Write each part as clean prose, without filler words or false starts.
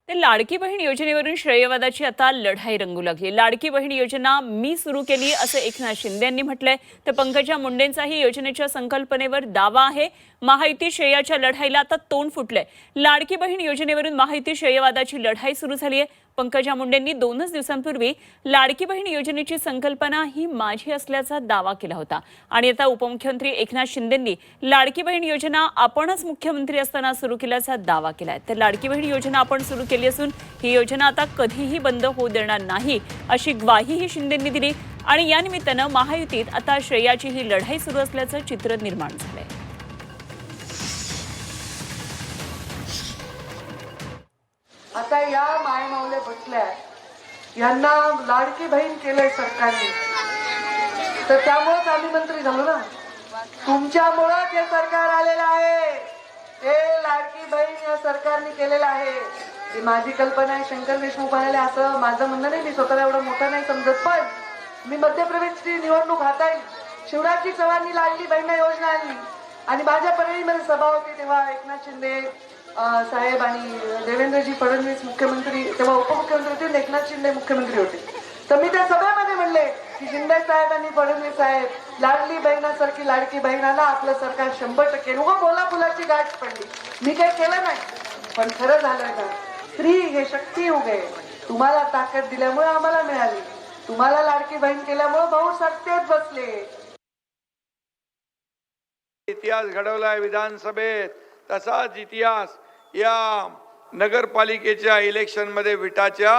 ते लाडकी बहीण योजनेवरून श्रेयवादाची आता लढाई रंगू लागली। लाडकी बहीण योजना मी सुरू केली असं एकनाथ शिंदे यांनी म्हटलंय। तर पंकजा मुंडेंचाही योजनेच्या संकल्पनेवर दावा आहे। महायुती श्रेयाच्या लढाईला आता तोंड फुटलंय। लाडकी बहीण योजनेवरून महायुती श्रेयवादाची लढाई सुरू झाली आहे। पंकजा मुंडेंनी 2च दिवसांपूर्वी लाडकी बहीण योजनेची संकल्पना ही माझी असल्याचा दावा केला होता। आणि आता उपमुख्यमंत्री एकनाथ शिंदेंनी लाडकी बहीण योजना आपणच मुख्यमंत्री असताना सुरू केल्याचा दावा केलाय। तर लाडकी बहीण योजना आपण सुरू केली असून ही योजना आता कधीही बंद होऊ देणार नाही अशी ग्वाहीही शिंदेंनी दिली। आणि या निमित्तानं महायुतीत आता श्रेयाची ही लढाई सुरू असल्याचं चित्र निर्माण झालंय। आता या मायमावले बसल्या यांना लाडकी बहीण केलंय सरकारने, तर त्यामुळेच आम्ही मंत्री झालो ना। तुमच्यामुळे हे सरकार आलेलं आहे, हे लाडकी बहीण या सरकारने केलेलं आहे। ही माझी कल्पना आहे, शंकर देशमुख म्हणाले असं माझं म्हणणं नाही। मी स्वतःला एवढं मोठं नाही समजत, पण मी मध्य प्रदेशची निवडणूक हाताळली। शिवराजजी चव्हाणांनी लाडली बहीण योजना आणली आणि माझ्या परळीमध्ये सभा होती, तेव्हा एकनाथ शिंदे साहेब आणि देवेंद्रजी फडणवीस मुख्यमंत्री, तेव्हा उपमुख्यमंत्री होते, एकनाथ शिंदे मुख्यमंत्री होते। तर मी त्या सभेमध्ये म्हणले की शिंदे साहेब आणि फडणवीस साहेब लाडली बहिणासारखी लाडकी बहिणाला आपलं सरकार 100% बोला फुलाची गाठ पडली। मी काही केलं नाही, पण खरं झालं का स्त्री हे शक्ती उगे, तुम्हाला ताकद दिल्यामुळे आम्हाला मिळाली, तुम्हाला लाडकी बहीण केल्यामुळे भाऊ सत्तेत बसले। इतिहास घडवलाय विधानसभेत, तसाच इतिहास या नगरपालिकेच्या इलेक्शन मध्ये विटाच्या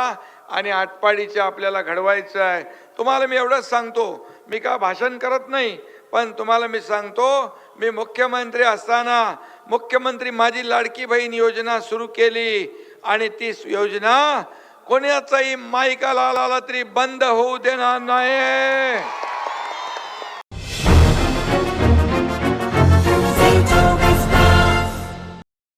आणि आटपाडीच्या आपल्याला घडवायचं आहे। तुम्हाला मी एवढंच सांगतो, मी का भाषण करत नाही, पण तुम्हाला मी सांगतो, मी मुख्यमंत्री असताना मुख्यमंत्री माझी लाडकी बहीण योजना सुरू केली आणि ती योजना कोणाचाही माईकाला आला तरी बंद होऊ देणार नाही।